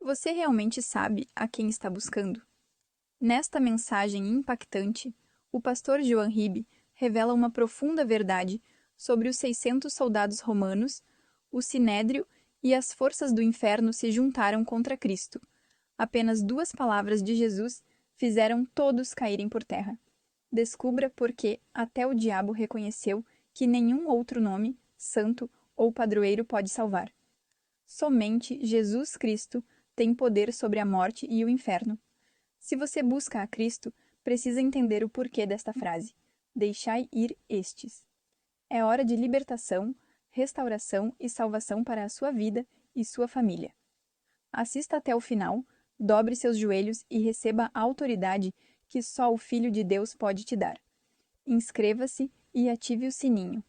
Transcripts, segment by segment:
Você realmente sabe a quem está buscando? Nesta mensagem impactante, o pastor Joan Ribe revela uma profunda verdade sobre os 600 soldados romanos, o Sinédrio e as forças do inferno se juntaram contra Cristo. Apenas 2 palavras de Jesus fizeram todos caírem por terra. Descubra por que até o diabo reconheceu que nenhum outro nome, santo ou padroeiro pode salvar. Somente Jesus Cristo tem poder sobre a morte e o inferno. Se você busca a Cristo, precisa entender o porquê desta frase. Deixai ir estes. É hora de libertação, restauração e salvação para a sua vida e sua família. Assista até o final, dobre seus joelhos e receba a autoridade que só o Filho de Deus pode te dar. Inscreva-se e ative o sininho.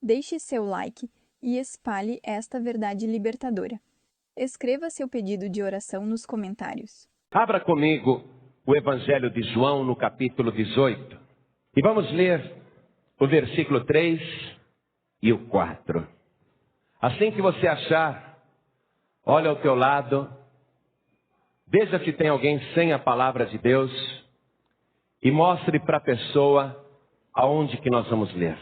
Deixe seu like e espalhe esta verdade libertadora. Escreva seu pedido de oração nos comentários. Abra comigo o Evangelho de João no capítulo 18. E vamos ler o versículo 3 e o 4. Assim que você achar, olha ao teu lado, veja se tem alguém sem a palavra de Deus e mostre para a pessoa aonde que nós vamos ler.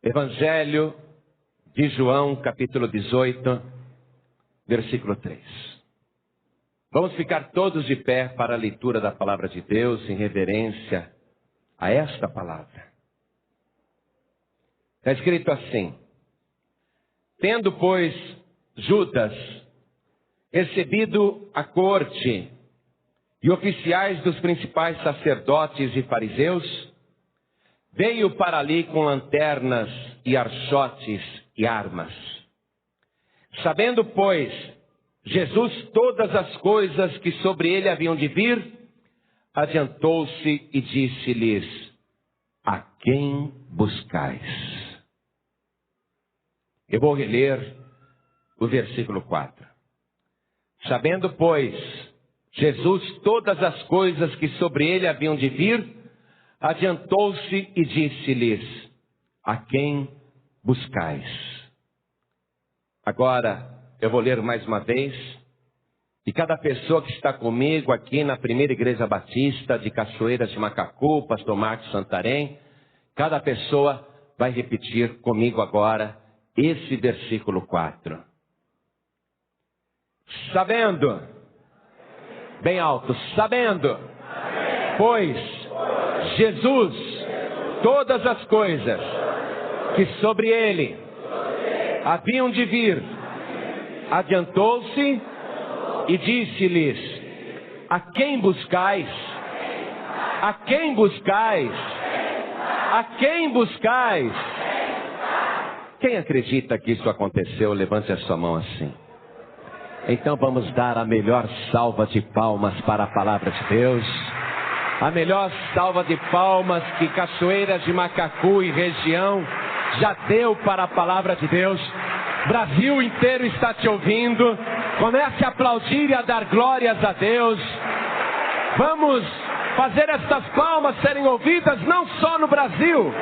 Evangelho de João, capítulo 18, versículo 3. Vamos ficar todos de pé para a leitura da palavra de Deus, em reverência a esta palavra. Está escrito assim: tendo, pois, Judas recebido a corte e oficiais dos principais sacerdotes e fariseus, veio para ali com lanternas e archotes e armas. Sabendo, pois, Jesus todas as coisas que sobre ele haviam de vir, adiantou-se e disse-lhes: a quem buscais? Eu vou reler o versículo 4. Sabendo, pois, Jesus todas as coisas que sobre ele haviam de vir, adiantou-se e disse-lhes: a quem buscais? Agora eu vou ler mais uma vez, e cada pessoa que está comigo aqui na Primeira Igreja Batista de Cachoeiras de Macacu, Pastor Marcos Santarém, cada pessoa vai repetir comigo agora esse versículo 4. Sabendo, bem alto, sabendo, pois Jesus todas as coisas que sobre ele haviam de vir, adiantou-se e disse-lhes: a quem buscais? A quem buscais? A quem buscais? Quem acredita que isso aconteceu, levante a sua mão assim. Então vamos dar a melhor salva de palmas para a palavra de Deus. A melhor salva de palmas que Cachoeiras de Macacu e região já deu para a palavra de Deus. Brasil inteiro está te ouvindo. Comece a aplaudir e a dar glórias a Deus. Vamos fazer estas palmas serem ouvidas não só no Brasil,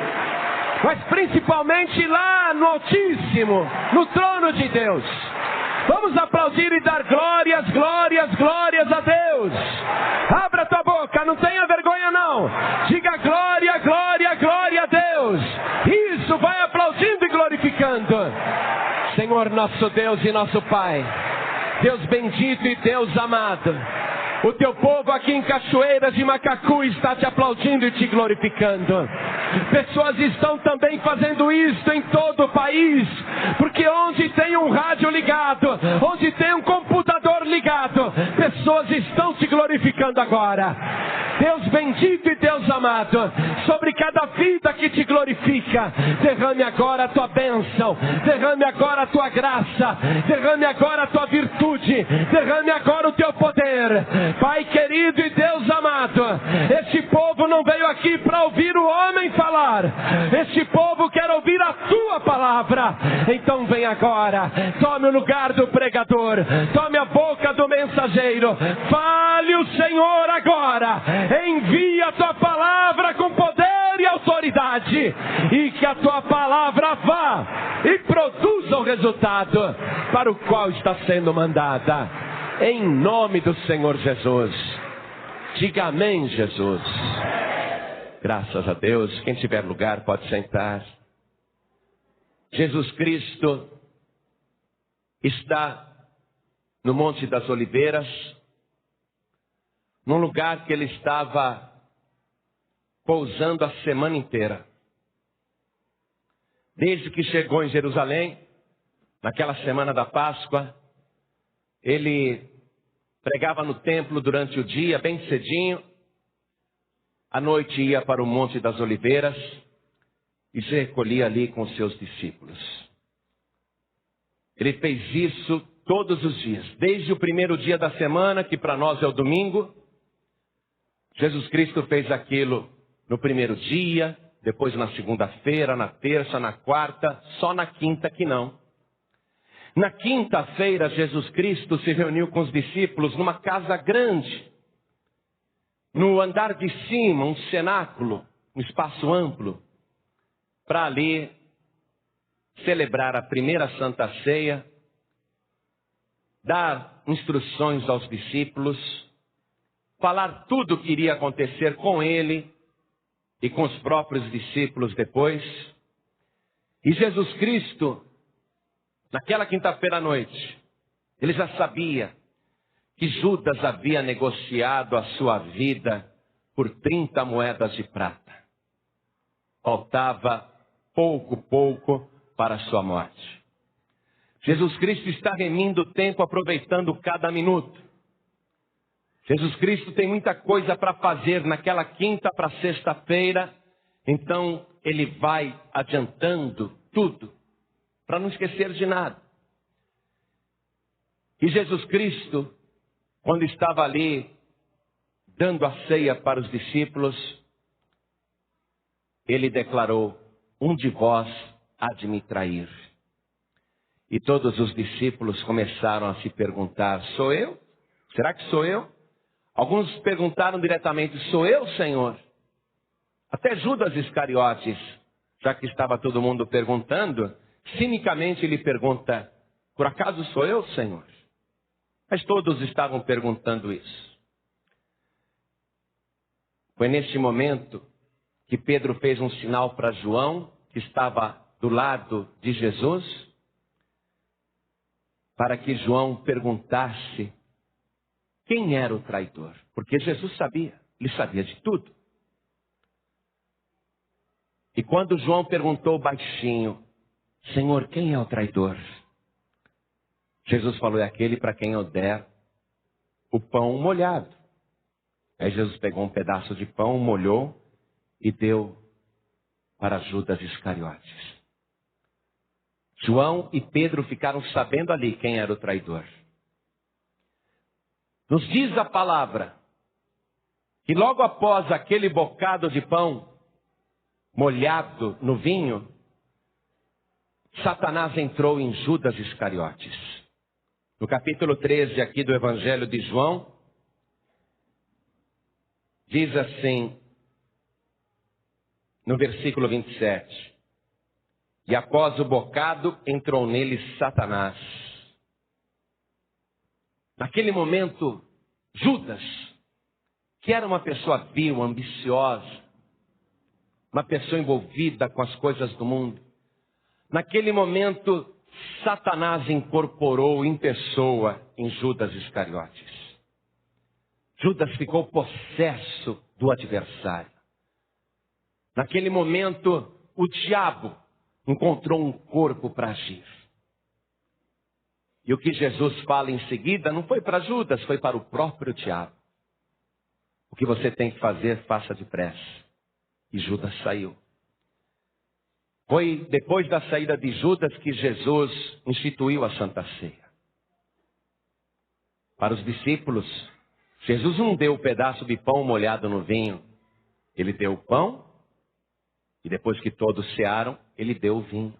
mas principalmente lá no Altíssimo, no trono de Deus. Vamos aplaudir e dar glórias, glórias, glórias a Deus. Abra tua boca, não tenha vergonha não. Diga glória, glória, glória a Deus. Isso, vai aplaudindo e glorificando. Senhor nosso Deus e nosso Pai, Deus bendito e Deus amado, o teu povo aqui em Cachoeiras de Macacu está te aplaudindo e te glorificando. Pessoas estão também fazendo isso em todo o país, porque onde tem um rádio ligado, onde tem um computador ligado, pessoas estão te glorificando agora. Deus bendito e Deus amado, sobre cada vida que te glorifica, derrame agora a tua bênção, derrame agora a tua graça, derrame agora a tua virtude, derrame agora o teu poder. Pai querido e Deus amado, este povo não veio aqui para ouvir o homem falar, este povo quer ouvir a tua palavra. Então vem agora, tome o lugar do pregador, tome a boca do mensageiro, fale o Senhor agora, envia a tua palavra com poder e autoridade. verdade e que a tua palavra vá e produza o resultado para o qual está sendo mandada. Em nome do Senhor Jesus. Diga amém, Jesus. Graças a Deus. Quem tiver lugar pode sentar. Jesus Cristo está no Monte das Oliveiras, num lugar que ele estava pousando a semana inteira. Desde que chegou em Jerusalém, naquela semana da Páscoa, ele pregava no templo durante o dia, bem cedinho. À noite ia para o Monte das Oliveiras e se recolhia ali com os seus discípulos. Ele fez isso todos os dias, desde o primeiro dia da semana, que para nós é o domingo. Jesus Cristo fez aquilo no primeiro dia, depois na segunda-feira, na terça, na quarta, só na quinta que não. Na quinta-feira, Jesus Cristo se reuniu com os discípulos numa casa grande, no andar de cima, um cenáculo, um espaço amplo, para ali celebrar a primeira Santa Ceia, dar instruções aos discípulos, falar tudo o que iria acontecer com ele e com os próprios discípulos depois. E Jesus Cristo, naquela quinta-feira à noite, ele já sabia que Judas havia negociado a sua vida por 30 moedas de prata. Faltava pouco para a sua morte. Jesus Cristo está remindo o tempo, aproveitando cada minuto. Jesus Cristo tem muita coisa para fazer naquela quinta para sexta-feira, então ele vai adiantando tudo, para não esquecer de nada. E Jesus Cristo, quando estava ali, dando a ceia para os discípulos, ele declarou: um de vós há de me trair. E todos os discípulos começaram a se perguntar: sou eu? Será que sou eu? Alguns perguntaram diretamente: sou eu, Senhor? Até Judas Iscariotes, já que estava todo mundo perguntando, cinicamente ele pergunta: por acaso sou eu, Senhor? Mas todos estavam perguntando isso. Foi neste momento que Pedro fez um sinal para João, que estava do lado de Jesus, para que João perguntasse quem era o traidor. Porque Jesus sabia, ele sabia de tudo. E quando João perguntou baixinho: Senhor, quem é o traidor? Jesus falou: é aquele para quem eu der o pão molhado. Aí Jesus pegou um pedaço de pão, molhou e deu para Judas Iscariotes. João e Pedro ficaram sabendo ali quem era o traidor. Nos diz a palavra que logo após aquele bocado de pão molhado no vinho, Satanás entrou em Judas Iscariotes. No capítulo 13 aqui do Evangelho de João, diz assim, no versículo 27, e após o bocado entrou nele Satanás. Naquele momento, Judas, que era uma pessoa vil, ambiciosa, uma pessoa envolvida com as coisas do mundo, naquele momento, Satanás incorporou em pessoa em Judas Iscariotes. Judas ficou possesso do adversário. Naquele momento, o diabo encontrou um corpo para agir. E o que Jesus fala em seguida não foi para Judas, foi para o próprio diabo. O que você tem que fazer, faça depressa. E Judas saiu. Foi depois da saída de Judas que Jesus instituiu a Santa Ceia. Para os discípulos, Jesus não deu um pedaço de pão molhado no vinho. Ele deu o pão e depois que todos cearam, ele deu o vinho.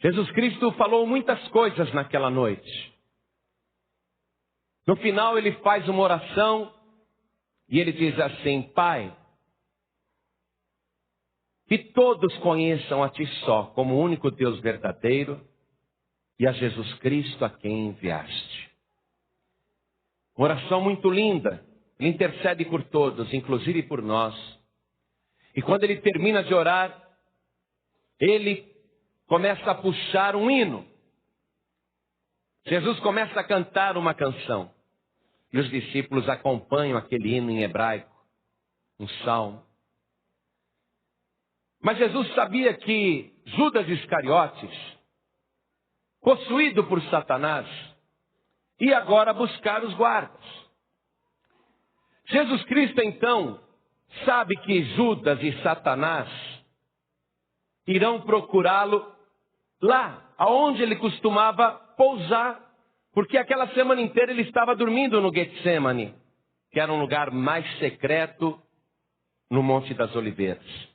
Jesus Cristo falou muitas coisas naquela noite. No final ele faz uma oração e ele diz assim: Pai, que todos conheçam a Ti só, como o único Deus verdadeiro, e a Jesus Cristo a quem enviaste. Uma oração muito linda. Ele intercede por todos, inclusive por nós. E quando ele termina de orar, ele começa a puxar um hino. Jesus começa a cantar uma canção. E os discípulos acompanham aquele hino em hebraico, um salmo. Mas Jesus sabia que Judas Iscariotes, possuído por Satanás, ia agora buscar os guardas. Jesus Cristo, então, sabe que Judas e Satanás irão procurá-lo lá, aonde ele costumava pousar, porque aquela semana inteira ele estava dormindo no Getsêmani, que era um lugar mais secreto no Monte das Oliveiras.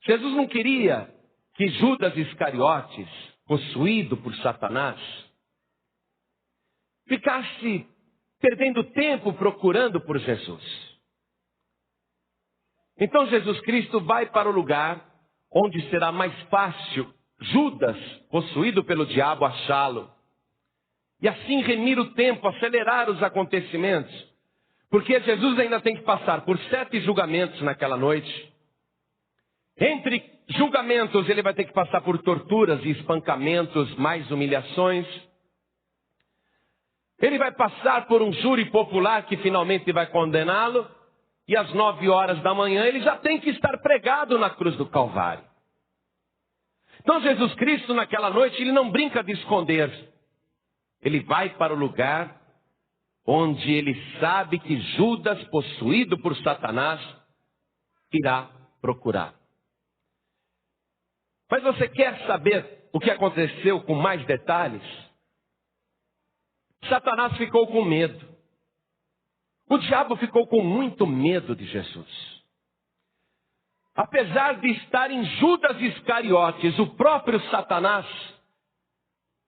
Jesus não queria que Judas Iscariotes, possuído por Satanás, ficasse perdendo tempo procurando por Jesus. Então Jesus Cristo vai para o lugar onde será mais fácil Judas, possuído pelo diabo, achá-lo. E assim remir o tempo, acelerar os acontecimentos. Porque Jesus ainda tem que passar por 7 julgamentos naquela noite. Entre julgamentos ele vai ter que passar por torturas e espancamentos, mais humilhações. Ele vai passar por um júri popular que finalmente vai condená-lo. E às 9 horas da manhã ele já tem que estar pregado na cruz do Calvário. Então Jesus Cristo naquela noite ele não brinca de esconder. Ele vai para o lugar onde ele sabe que Judas, possuído por Satanás, irá procurar. Mas você quer saber o que aconteceu com mais detalhes? Satanás ficou com medo. O diabo ficou com muito medo de Jesus. Apesar de estar em Judas Iscariotes, o próprio Satanás,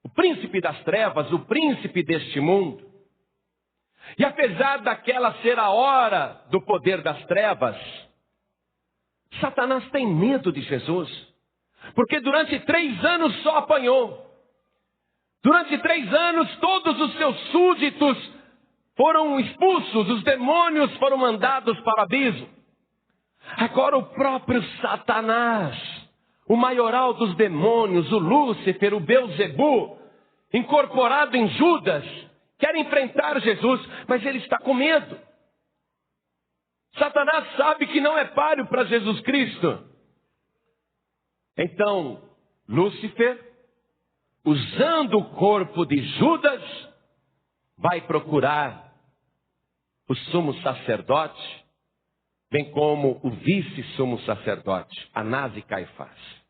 o príncipe das trevas, o príncipe deste mundo, e apesar daquela ser a hora do poder das trevas, Satanás tem medo de Jesus, porque durante 3 anos só apanhou. Durante 3 anos todos os seus súditos foram expulsos, os demônios foram mandados para o abismo. Agora o próprio Satanás, o maioral dos demônios, o Lúcifer, o Belzebu, incorporado em Judas, quer enfrentar Jesus, mas ele está com medo. Satanás sabe que não é páreo para Jesus Cristo. Então, Lúcifer, usando o corpo de Judas, vai procurar o sumo sacerdote, bem como o vice-sumo sacerdote, Anás e Caifás.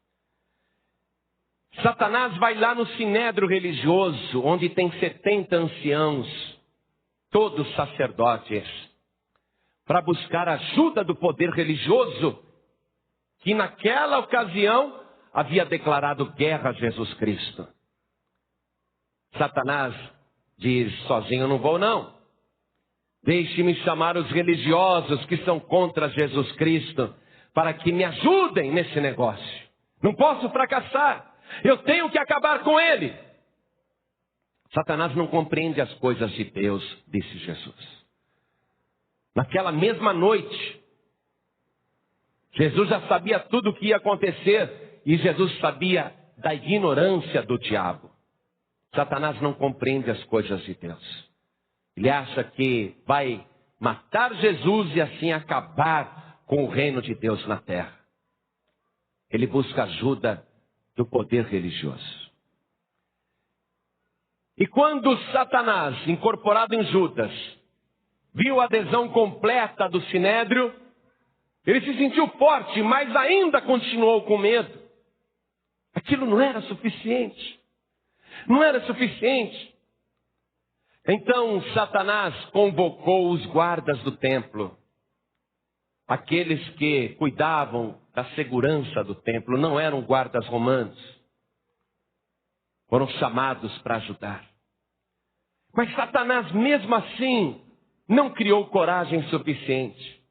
Satanás vai lá no sinédrio religioso, onde tem 70 anciãos, todos sacerdotes, para buscar ajuda do poder religioso, que naquela ocasião havia declarado guerra a Jesus Cristo. Satanás diz: sozinho eu não vou não. Deixe-me chamar os religiosos que são contra Jesus Cristo, para que me ajudem nesse negócio. Não posso fracassar. Eu tenho que acabar com ele. Satanás não compreende as coisas de Deus, disse Jesus. Naquela mesma noite, Jesus já sabia tudo o que ia acontecer. E Jesus sabia da ignorância do diabo. Satanás não compreende as coisas de Deus. Ele acha que vai matar Jesus e assim acabar com o reino de Deus na terra. Ele busca ajuda do poder religioso. E quando Satanás, incorporado em Judas, viu a adesão completa do sinédrio, ele se sentiu forte, mas ainda continuou com medo. Aquilo não era suficiente. Não era suficiente. Então Satanás convocou os guardas do templo. Aqueles que cuidavam da segurança do templo, não eram guardas romanos. Foram chamados para ajudar. Mas Satanás mesmo assim não criou coragem suficiente.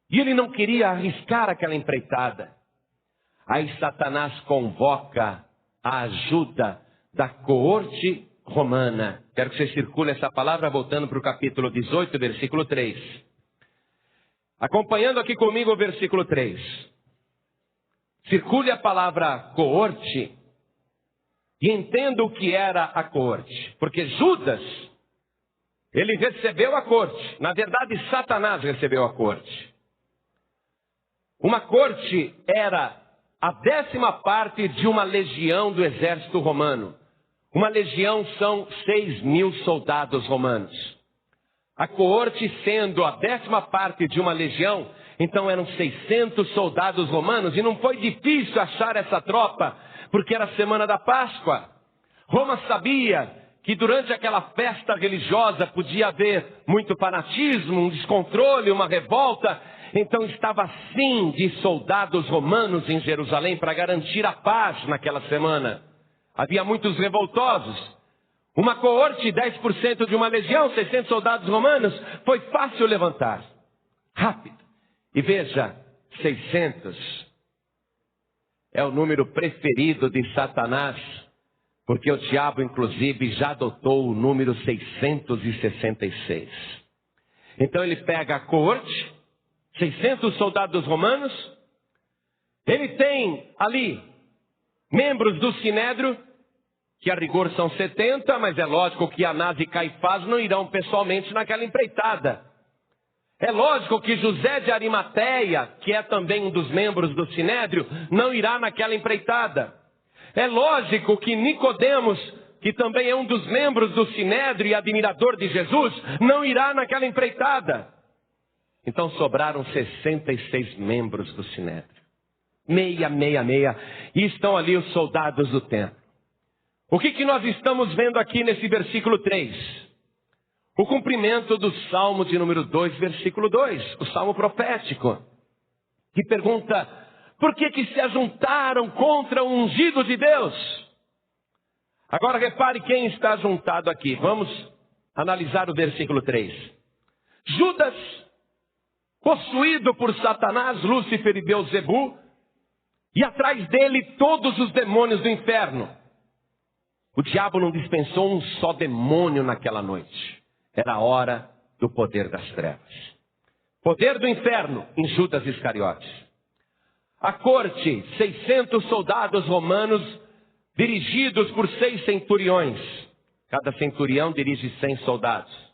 E ele não queria arriscar aquela empreitada. Aí Satanás convoca a ajuda da coorte romana. Quero que você circule essa palavra voltando para o capítulo 18, versículo 3. Acompanhando aqui comigo o versículo 3. Circule a palavra coorte e entenda o que era a coorte. Porque Judas, ele recebeu a corte. Na verdade, Satanás recebeu a corte. Uma corte era a 10ª parte de uma legião do exército romano. Uma legião são 6.000 soldados romanos. A coorte sendo a 10ª parte de uma legião, então eram 600 soldados romanos. E não foi difícil achar essa tropa, porque era a semana da Páscoa. Roma sabia que durante aquela festa religiosa podia haver muito fanatismo, um descontrole, uma revolta. Então estava assim de soldados romanos em Jerusalém para garantir a paz naquela semana. Havia muitos revoltosos. Uma coorte, 10% de uma legião, 600 soldados romanos, foi fácil levantar. Rápido. E veja, 600 é o número preferido de Satanás, porque o diabo, inclusive, já adotou o número 666. Então ele pega a coorte, 600 soldados romanos, ele tem ali membros do Sinédrio, que a rigor são 70, mas é lógico que Anás e Caifás não irão pessoalmente naquela empreitada. É lógico que José de Arimateia, que é também um dos membros do Sinédrio, não irá naquela empreitada. É lógico que Nicodemos, que também é um dos membros do Sinédrio e admirador de Jesus, não irá naquela empreitada. Então sobraram 66 membros do Sinédrio. Meia. E estão ali os soldados do templo. O que nós estamos vendo aqui nesse versículo 3? O cumprimento do Salmo de número 2, versículo 2. O Salmo profético. Que pergunta, por que se ajuntaram contra o ungido de Deus? Agora repare quem está juntado aqui. Vamos analisar o versículo 3. Judas, possuído por Satanás, Lúcifer e Beelzebu, e atrás dele todos os demônios do inferno. O diabo não dispensou um só demônio naquela noite. Era a hora do poder das trevas. Poder do inferno em Judas Iscariotes. A corte, 600 soldados romanos dirigidos por 6 centuriões. Cada centurião dirige 100 soldados.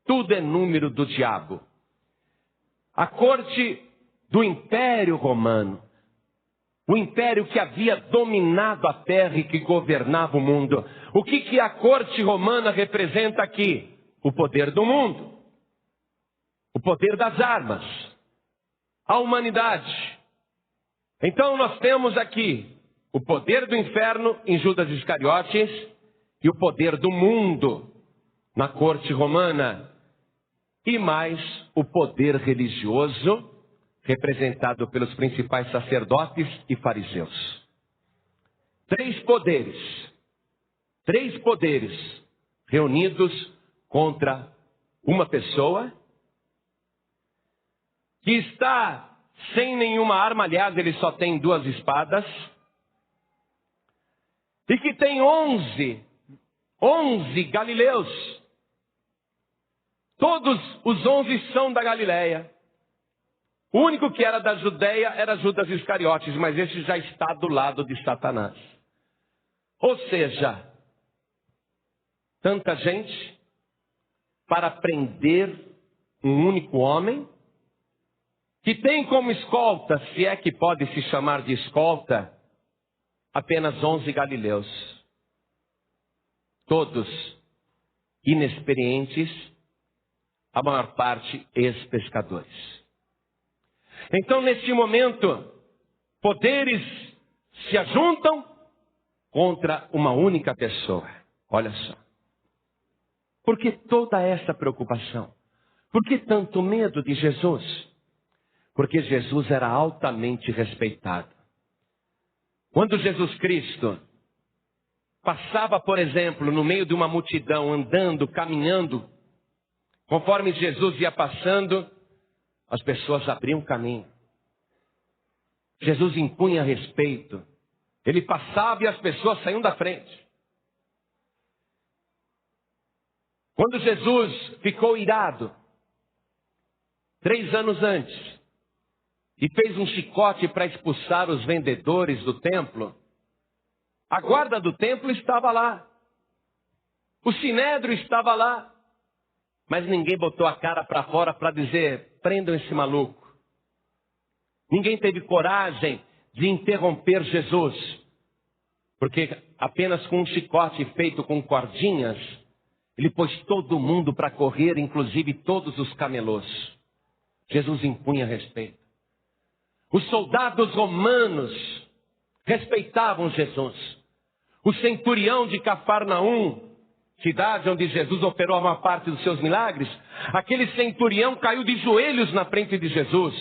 Tudo é número do diabo. A corte do Império Romano. O império que havia dominado a terra e que governava o mundo. O que a corte romana representa aqui? O poder do mundo. O poder das armas. A humanidade. Então nós temos aqui o poder do inferno em Judas Iscariotes e o poder do mundo na corte romana. E mais o poder religioso representado pelos principais sacerdotes e fariseus. 3 poderes reunidos contra uma pessoa que está sem nenhuma arma, aliás, ele só tem 2 espadas, e que tem 11 galileus. Todos os 11 são da Galileia. O único que era da Judeia era Judas Iscariotes, mas esse já está do lado de Satanás. Ou seja, tanta gente para prender um único homem, que tem como escolta, se é que pode se chamar de escolta, apenas 11 galileus. Todos inexperientes, a maior parte ex-pescadores. Então, neste momento, poderes se ajuntam contra uma única pessoa. Olha só. Por que toda essa preocupação? Por que tanto medo de Jesus? Porque Jesus era altamente respeitado. Quando Jesus Cristo passava, por exemplo, no meio de uma multidão, andando, caminhando, conforme Jesus ia passando, as pessoas abriam caminho. Jesus impunha respeito. Ele passava e as pessoas saíam da frente. Quando Jesus ficou irado, 3 anos antes, e fez um chicote para expulsar os vendedores do templo, a guarda do templo estava lá. O sinédrio estava lá. Mas ninguém botou a cara para fora para dizer, prendam esse maluco. Ninguém teve coragem de interromper Jesus. Porque apenas com um chicote feito com cordinhas, ele pôs todo mundo para correr, inclusive todos os camelôs. Jesus impunha respeito. Os soldados romanos respeitavam Jesus. O centurião de Cafarnaum, cidade onde Jesus operou uma parte dos seus milagres, aquele centurião caiu de joelhos na frente de Jesus.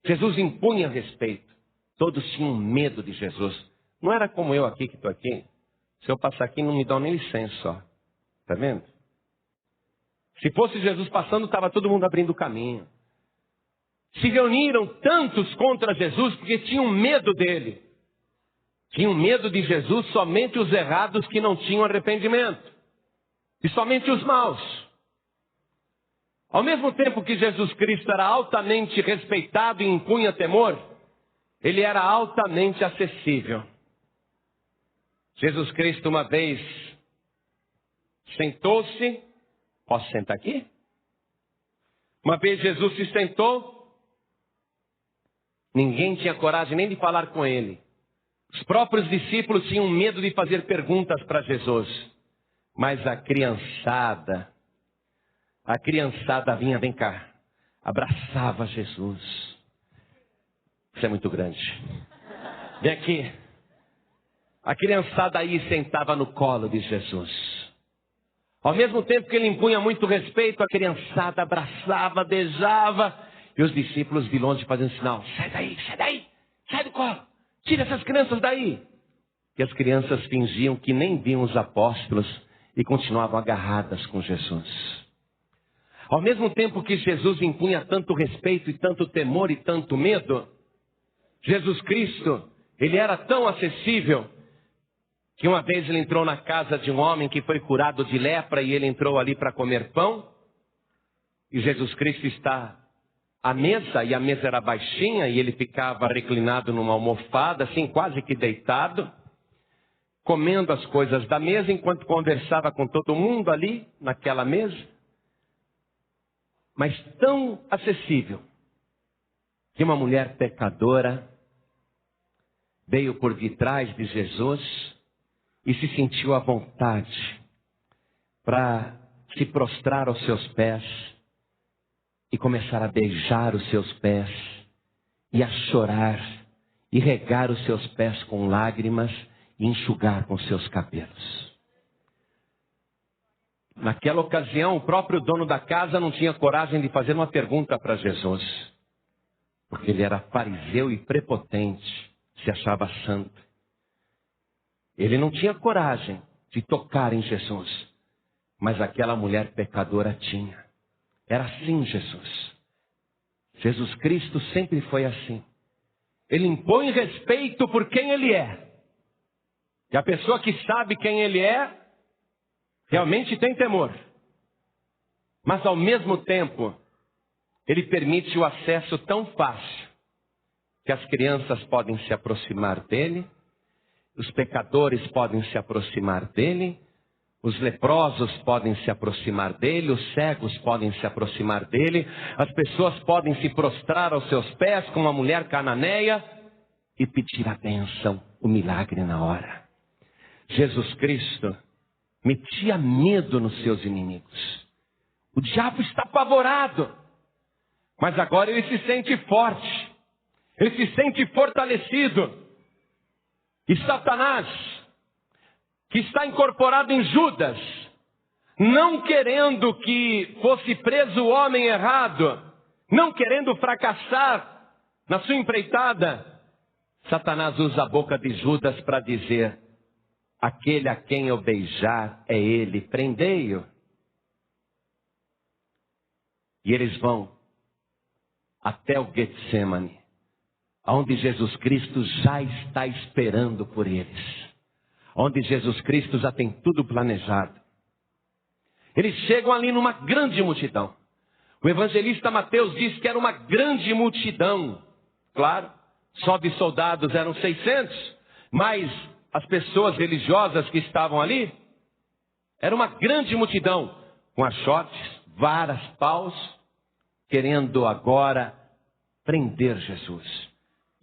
Jesus impunha respeito. Todos tinham medo de Jesus. Não era como eu aqui que estou aqui. Se eu passar aqui, não me dão nem licença, ó. Está vendo? Se fosse Jesus passando, estava todo mundo abrindo o caminho. Se reuniram tantos contra Jesus porque tinham medo dele. Tinham medo de Jesus somente os errados que não tinham arrependimento. E somente os maus. Ao mesmo tempo que Jesus Cristo era altamente respeitado e impunha temor, ele era altamente acessível. Jesus Cristo uma vez sentou-se. Posso sentar aqui? Uma vez Jesus se sentou. Ninguém tinha coragem nem de falar com ele. Os próprios discípulos tinham medo de fazer perguntas para Jesus. Mas a criançada vinha, vem cá, abraçava Jesus. Isso é muito grande. Vem aqui. A criançada aí sentava no colo de Jesus. Ao mesmo tempo que ele impunha muito respeito, a criançada abraçava, beijava. E os discípulos de longe fazendo sinal, sai daí, sai do colo. Tira essas crianças daí. E as crianças fingiam que nem viam os apóstolos e continuavam agarradas com Jesus. Ao mesmo tempo que Jesus impunha tanto respeito e tanto temor e tanto medo, Jesus Cristo, ele era tão acessível que uma vez ele entrou na casa de um homem que foi curado de lepra e ele entrou ali para comer pão. E Jesus Cristo está à mesa, e a mesa era baixinha, e ele ficava reclinado numa almofada, assim quase que deitado, comendo as coisas da mesa, enquanto conversava com todo mundo ali, naquela mesa. Mas tão acessível, que uma mulher pecadora veio por detrás de Jesus e se sentiu à vontade para se prostrar aos seus pés e começar a beijar os seus pés e a chorar e regar os seus pés com lágrimas e enxugar com seus cabelos. Naquela ocasião, o próprio dono da casa não tinha coragem de fazer uma pergunta para Jesus, porque ele era fariseu e prepotente, se achava santo. Ele não tinha coragem de tocar em Jesus, mas aquela mulher pecadora tinha. Era assim Jesus. Jesus Cristo sempre foi assim. Ele impõe respeito por quem ele é. E a pessoa que sabe quem ele é, realmente tem temor. Mas ao mesmo tempo, ele permite o acesso tão fácil, que as crianças podem se aproximar dele, os pecadores podem se aproximar dele, os leprosos podem se aproximar dele, os cegos podem se aproximar dele, as pessoas podem se prostrar aos seus pés como a mulher cananeia e pedir a bênção, o milagre na hora. Jesus Cristo metia medo nos seus inimigos. O diabo está apavorado, mas agora ele se sente forte, ele se sente fortalecido. E Satanás, que está incorporado em Judas, não querendo que fosse preso o homem errado, não querendo fracassar na sua empreitada, Satanás usa a boca de Judas para dizer: aquele a quem eu beijar é ele, prendei-o. E eles vão até o Getsemane, onde Jesus Cristo já está esperando por eles. Onde Jesus Cristo já tem tudo planejado. Eles chegam ali numa grande multidão. O evangelista Mateus diz que era uma grande multidão. Claro, só de soldados eram 600, mas as pessoas religiosas que estavam ali, era uma grande multidão, com achotes, varas, paus, querendo agora prender Jesus.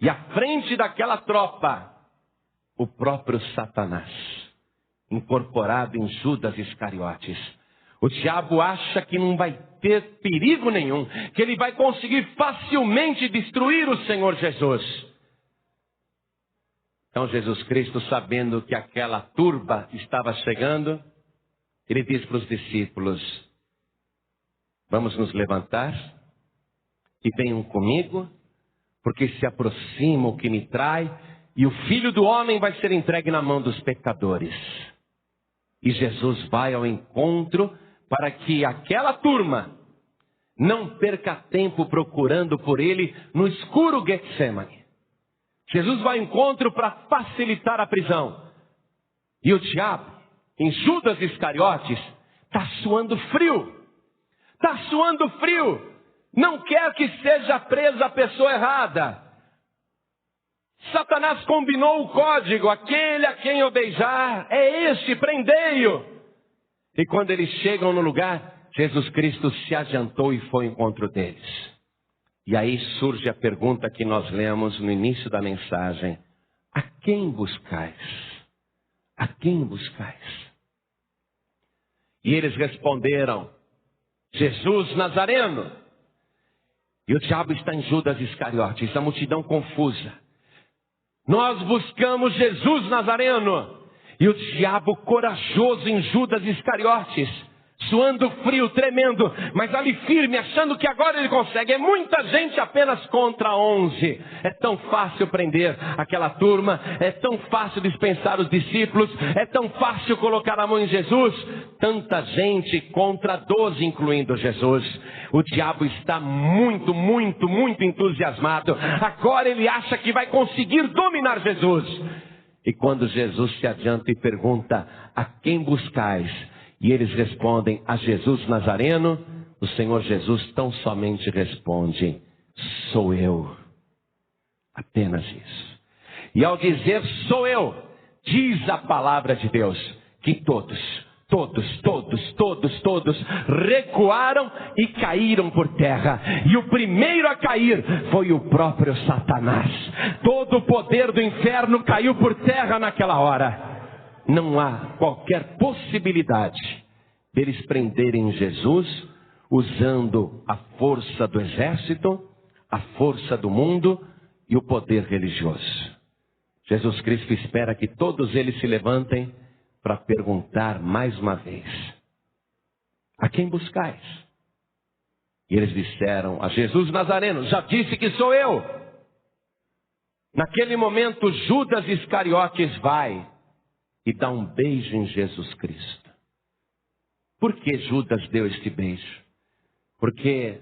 E à frente daquela tropa, o próprio Satanás, incorporado em Judas Iscariotes. O diabo acha que não vai ter perigo nenhum, que ele vai conseguir facilmente destruir o Senhor Jesus. Então Jesus Cristo, sabendo que aquela turba estava chegando, ele diz para os discípulos: vamos nos levantar e venham comigo, porque se aproxima o que me trai, e o Filho do Homem vai ser entregue na mão dos pecadores. E Jesus vai ao encontro para que aquela turma não perca tempo procurando por ele no escuro Getsemane. Jesus vai ao encontro para facilitar a prisão. E o diabo, em Judas Iscariotes, está suando frio. Está suando frio. Não quer que seja presa a pessoa errada. Satanás combinou o código: aquele a quem eu beijar, é este, prendei-o. E quando eles chegam no lugar, Jesus Cristo se adiantou e foi ao encontro deles. E aí surge a pergunta que nós lemos no início da mensagem: a quem buscais? A quem buscais? E eles responderam: Jesus Nazareno. E o diabo está em Judas Iscariotes, a multidão confusa. Nós buscamos Jesus Nazareno. E o diabo corajoso em Judas Iscariotes, suando frio, tremendo, mas ali firme, achando que agora ele consegue. É muita gente apenas contra 11. É tão fácil prender aquela turma, é tão fácil dispensar os discípulos, é tão fácil colocar a mão em Jesus. Tanta gente contra 12, incluindo Jesus. O diabo está muito entusiasmado. Agora ele acha que vai conseguir dominar Jesus. E quando Jesus se adianta e pergunta: a quem buscais? E eles respondem: a Jesus Nazareno. O Senhor Jesus tão somente responde: sou eu. Apenas isso. E ao dizer sou eu, diz a palavra de Deus que todos recuaram e caíram por terra. E o primeiro a cair foi o próprio Satanás. Todo o poder do inferno caiu por terra naquela hora. Não há qualquer possibilidade deles prenderem Jesus usando a força do exército, a força do mundo e o poder religioso. Jesus Cristo espera que todos eles se levantem para perguntar mais uma vez: a quem buscais? E eles disseram: a Jesus Nazareno. Já disse que sou eu. Naquele momento Judas Iscariotes vai e dá um beijo em Jesus Cristo. Por que Judas deu este beijo? Porque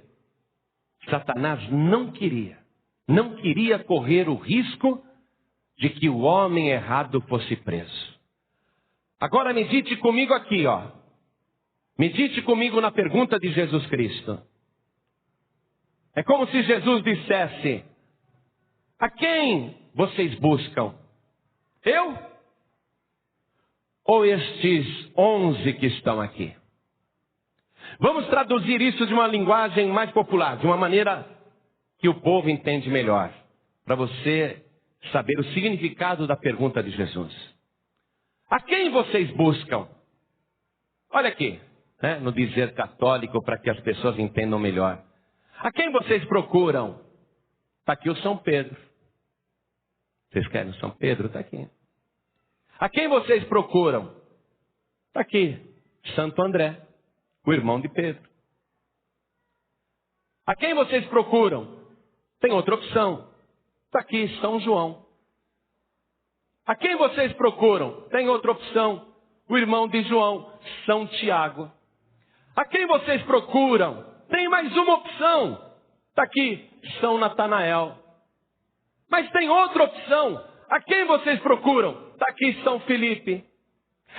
Satanás não queria correr o risco de que o homem errado fosse preso. Agora medite comigo aqui, ó. Medite comigo na pergunta de Jesus Cristo. É como se Jesus dissesse: a quem vocês buscam? Eu? Ou estes 11 que estão aqui? Vamos traduzir isso de uma linguagem mais popular, de uma maneira que o povo entende melhor, para você saber o significado da pergunta de Jesus. A quem vocês buscam? Olha aqui, né, no dizer católico, para que as pessoas entendam melhor. A quem vocês procuram? Está aqui o São Pedro. Vocês querem o São Pedro? Está aqui. A quem vocês procuram? Está aqui, Santo André, o irmão de Pedro. A quem vocês procuram? Tem outra opção. Está aqui, São João. A quem vocês procuram? Tem outra opção. O irmão de João, São Tiago. A quem vocês procuram? Tem mais uma opção. Está aqui São Natanael. Mas tem outra opção. A quem vocês procuram? Está aqui São Filipe.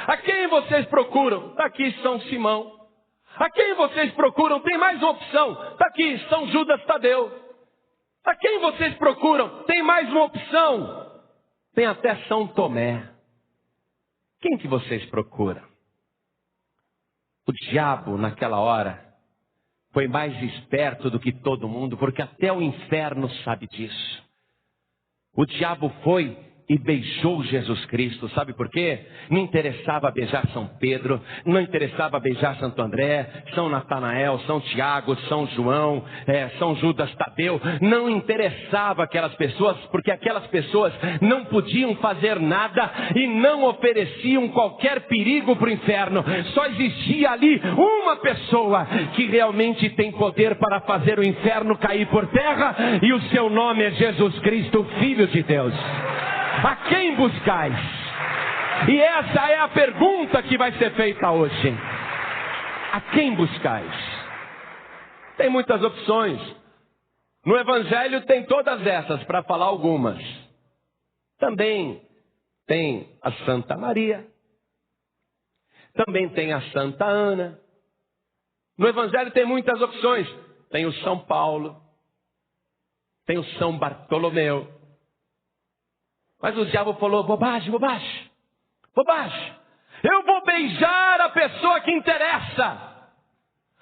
A quem vocês procuram? Está aqui São Simão. A quem vocês procuram? Tem mais uma opção. Está aqui São Judas Tadeu. A quem vocês procuram? Tem mais uma opção. Tem até São Tomé. Quem que vocês procuram? O diabo, naquela hora, foi mais esperto do que todo mundo, porque até o inferno sabe disso. O diabo foi e beijou Jesus Cristo. Sabe por quê? Não interessava beijar São Pedro, não interessava beijar Santo André, São Natanael, São Tiago, São João, São Judas Tadeu. Não interessava aquelas pessoas, porque aquelas pessoas não podiam fazer nada e não ofereciam qualquer perigo para o inferno. Só existia ali uma pessoa que realmente tem poder para fazer o inferno cair por terra, e o seu nome é Jesus Cristo, Filho de Deus. A quem buscais? E essa é a pergunta que vai ser feita hoje. A quem buscais? Tem muitas opções. No Evangelho tem todas essas, para falar algumas. Também tem a Santa Maria. Também tem a Santa Ana. No Evangelho tem muitas opções. Tem o São Paulo. Tem o São Bartolomeu. Mas o diabo falou: bobagem, bobagem, bobagem. Eu vou beijar a pessoa que interessa.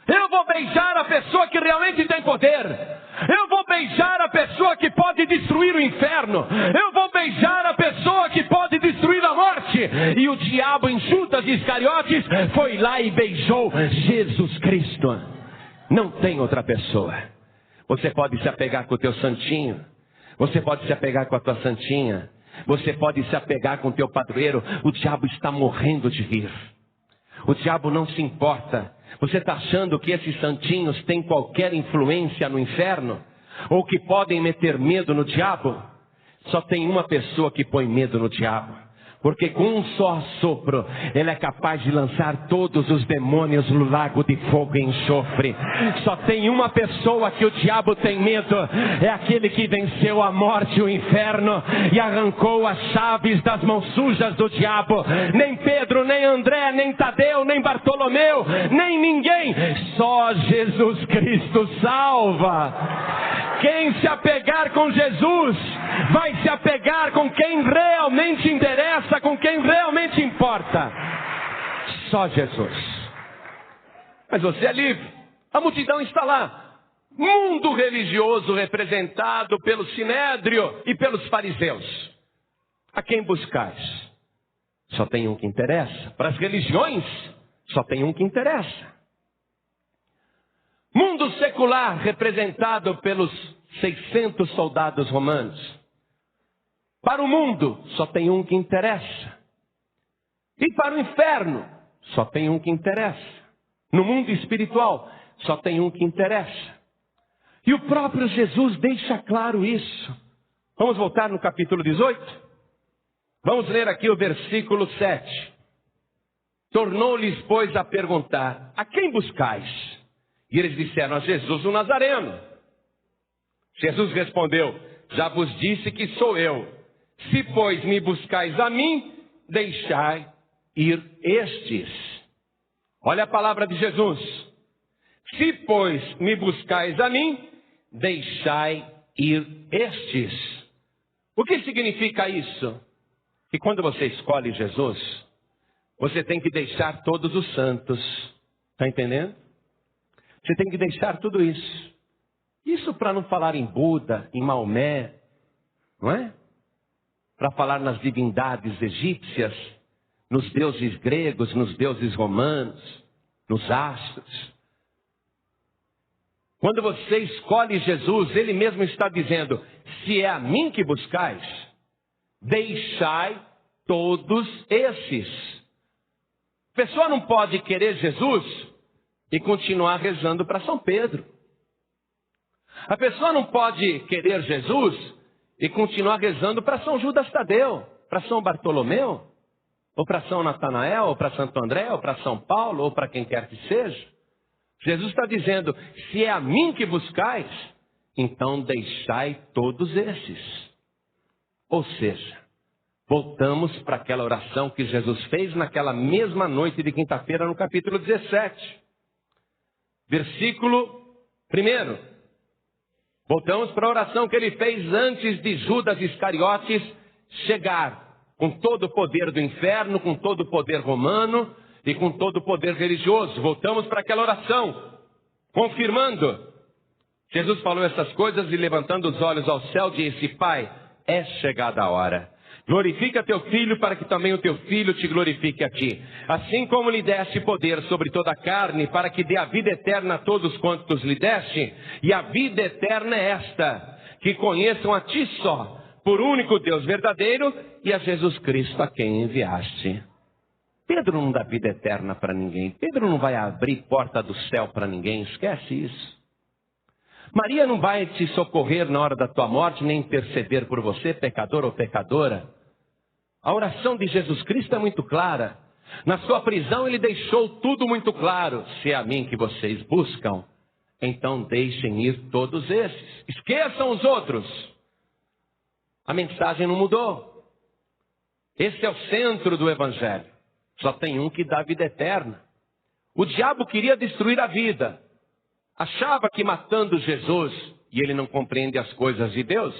Eu vou beijar a pessoa que realmente tem poder. Eu vou beijar a pessoa que pode destruir o inferno. Eu vou beijar a pessoa que pode destruir a morte. E o diabo, em Judas Iscariotes, foi lá e beijou Jesus Cristo. Não tem outra pessoa. Você pode se apegar com o teu santinho. Você pode se apegar com a tua santinha. Você pode se apegar com o teu padroeiro. O diabo está morrendo de vir. O diabo não se importa. Você está achando que esses santinhos têm qualquer influência no inferno? Ou que podem meter medo no diabo? Só tem uma pessoa que põe medo no diabo. Porque com um só sopro, ele é capaz de lançar todos os demônios no lago de fogo e enxofre. Só tem uma pessoa que o diabo tem medo. É aquele que venceu a morte e o inferno e arrancou as chaves das mãos sujas do diabo. Nem Pedro, nem André, nem Tadeu, nem Bartolomeu, nem ninguém. Só Jesus Cristo salva. Quem se apegar com Jesus vai se apegar com quem realmente interessa, com quem realmente importa. Só Jesus. Mas você é livre. A multidão está lá. Mundo religioso representado pelo Sinédrio e pelos fariseus. A quem buscais? Só tem um que interessa. Para as religiões, só tem um que interessa. Mundo secular representado pelos 600 soldados romanos. Para o mundo, só tem um que interessa. E para o inferno, só tem um que interessa. No mundo espiritual, só tem um que interessa. E o próprio Jesus deixa claro isso. Vamos voltar no capítulo 18? Vamos ler aqui o versículo 7. Tornou-lhes, pois, a perguntar: a quem buscais? E eles disseram: a Jesus o Nazareno. Jesus respondeu: já vos disse que sou eu. Se, pois, me buscais a mim, deixai ir estes. Olha a palavra de Jesus. Se, pois, me buscais a mim, deixai ir estes. O que significa isso? Que quando você escolhe Jesus, você tem que deixar todos os santos. Está entendendo? Você tem que deixar tudo isso. Isso para não falar em Buda, em Maomé, não é? Para falar nas divindades egípcias, nos deuses gregos, nos deuses romanos, nos astros. Quando você escolhe Jesus, Ele mesmo está dizendo: se é a mim que buscais, deixai todos esses. A pessoa não pode querer Jesus e continuar rezando para São Pedro. A pessoa não pode querer Jesus e continuar rezando para São Judas Tadeu, para São Bartolomeu, ou para São Natanael, ou para Santo André, ou para São Paulo, ou para quem quer que seja. Jesus está dizendo: se é a mim que buscais, então deixai todos esses. Ou seja, voltamos para aquela oração que Jesus fez naquela mesma noite de quinta-feira no capítulo 17. Versículo 1. Voltamos para a oração que ele fez antes de Judas Iscariotes chegar com todo o poder do inferno, com todo o poder romano e com todo o poder religioso. Voltamos para aquela oração, confirmando. Jesus falou essas coisas e levantando os olhos ao céu disse: Pai, é chegada a hora. Glorifica teu filho para que também o teu filho te glorifique a ti. Assim como lhe deste poder sobre toda a carne, para que dê a vida eterna a todos quantos lhe deste. E a vida eterna é esta, que conheçam a ti só, por único Deus verdadeiro, e a Jesus Cristo a quem enviaste. Pedro não dá vida eterna para ninguém. Pedro não vai abrir porta do céu para ninguém. Esquece isso. Maria não vai te socorrer na hora da tua morte, nem interceder por você, pecador ou pecadora. A oração de Jesus Cristo é muito clara. Na sua prisão ele deixou tudo muito claro. Se é a mim que vocês buscam, então deixem ir todos esses. Esqueçam os outros. A mensagem não mudou. Esse é o centro do Evangelho. Só tem um que dá vida eterna. O diabo queria destruir a vida. Achava que matando Jesus, e ele não compreende as coisas de Deus,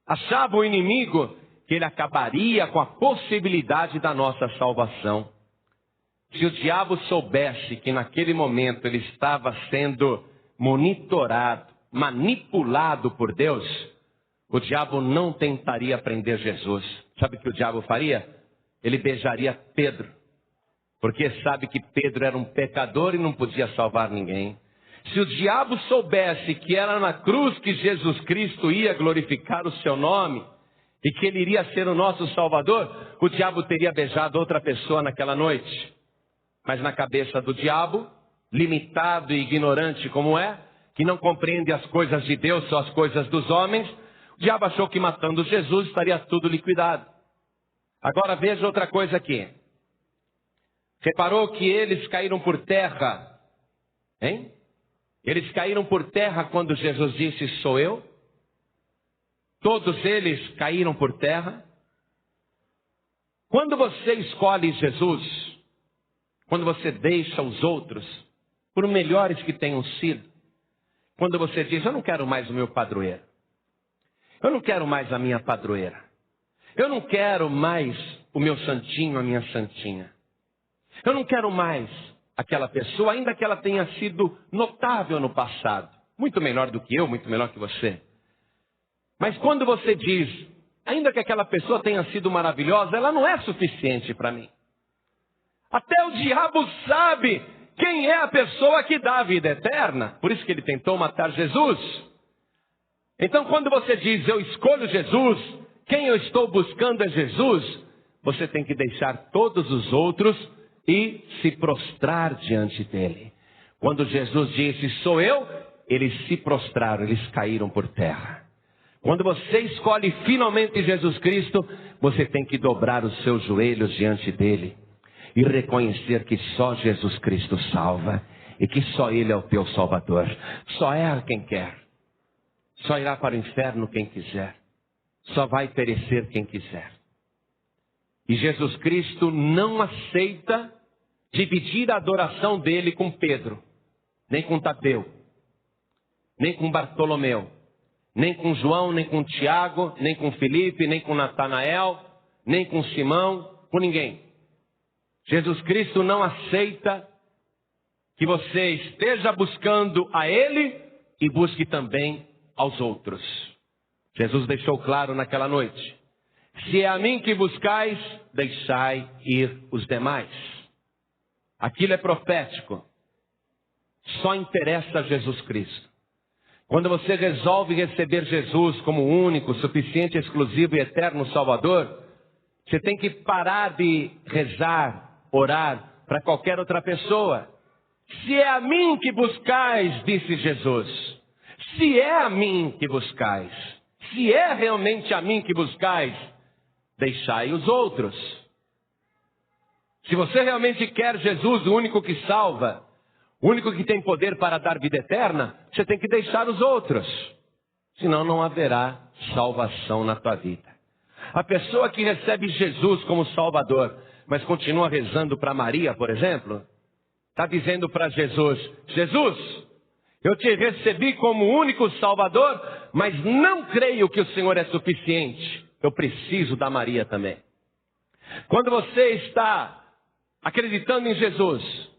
achava o inimigo que ele acabaria com a possibilidade da nossa salvação. Se o diabo soubesse que naquele momento ele estava sendo monitorado, manipulado por Deus, o diabo não tentaria prender Jesus. Sabe o que o diabo faria? Ele beijaria Pedro, porque sabe que Pedro era um pecador e não podia salvar ninguém. Se o diabo soubesse que era na cruz que Jesus Cristo ia glorificar o seu nome, e que ele iria ser o nosso Salvador, o diabo teria beijado outra pessoa naquela noite. Mas na cabeça do diabo, limitado e ignorante como é, que não compreende as coisas de Deus, só as coisas dos homens, o diabo achou que matando Jesus estaria tudo liquidado. Agora veja outra coisa aqui. Reparou que eles caíram por terra, hein? Eles caíram por terra quando Jesus disse, sou eu? Todos eles caíram por terra. Quando você escolhe Jesus, quando você deixa os outros, por melhores que tenham sido, quando você diz, eu não quero mais o meu padroeiro, eu não quero mais a minha padroeira, eu não quero mais o meu santinho, a minha santinha, eu não quero mais aquela pessoa, ainda que ela tenha sido notável no passado, muito melhor do que eu, muito melhor que você. Mas quando você diz, ainda que aquela pessoa tenha sido maravilhosa, ela não é suficiente para mim. Até o diabo sabe quem é a pessoa que dá a vida eterna. Por isso que ele tentou matar Jesus. Então quando você diz, eu escolho Jesus, quem eu estou buscando é Jesus, você tem que deixar todos os outros e se prostrar diante dele. Quando Jesus disse, sou eu, eles se prostraram, eles caíram por terra. Quando você escolhe finalmente Jesus Cristo, você tem que dobrar os seus joelhos diante dele e reconhecer que só Jesus Cristo salva e que só ele é o teu Salvador. Só erra quem quer, só irá para o inferno quem quiser, só vai perecer quem quiser. E Jesus Cristo não aceita dividir a adoração dele com Pedro, nem com Tadeu, nem com Bartolomeu, nem com João, nem com Tiago, nem com Felipe, nem com Natanael, nem com Simão, com ninguém. Jesus Cristo não aceita que você esteja buscando a ele e busque também aos outros. Jesus deixou claro naquela noite, se é a mim que buscais, deixai ir os demais. Aquilo é profético. Só interessa a Jesus Cristo. Quando você resolve receber Jesus como único, suficiente, exclusivo e eterno Salvador, você tem que parar de rezar, orar para qualquer outra pessoa. Se é a mim que buscais, disse Jesus, se é a mim que buscais, se é realmente a mim que buscais, deixai os outros. Se você realmente quer Jesus, o único que salva, o único que tem poder para dar vida eterna, você tem que deixar os outros. Senão não haverá salvação na tua vida. A pessoa que recebe Jesus como Salvador, mas continua rezando para Maria, por exemplo, está dizendo para Jesus: Jesus, eu te recebi como único Salvador, mas não creio que o Senhor é suficiente. Eu preciso da Maria também. Quando você está acreditando em Jesus,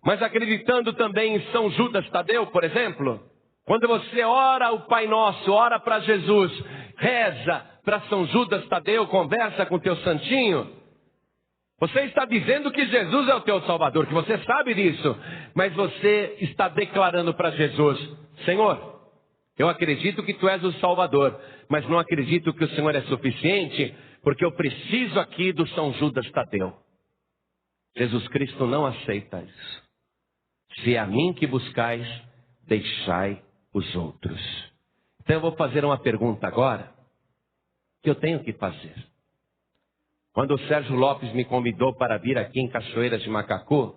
mas acreditando também em São Judas Tadeu, por exemplo, quando você ora o Pai Nosso, ora para Jesus, reza para São Judas Tadeu, conversa com o teu santinho, você está dizendo que Jesus é o teu Salvador, que você sabe disso, mas você está declarando para Jesus: Senhor, eu acredito que tu és o Salvador, mas não acredito que o Senhor é suficiente, porque eu preciso aqui do São Judas Tadeu. Jesus Cristo não aceita isso. Se é a mim que buscais, deixai os outros. Então eu vou fazer uma pergunta agora, que eu tenho que fazer. Quando o Sérgio Lopes me convidou para vir aqui em Cachoeiras de Macacu,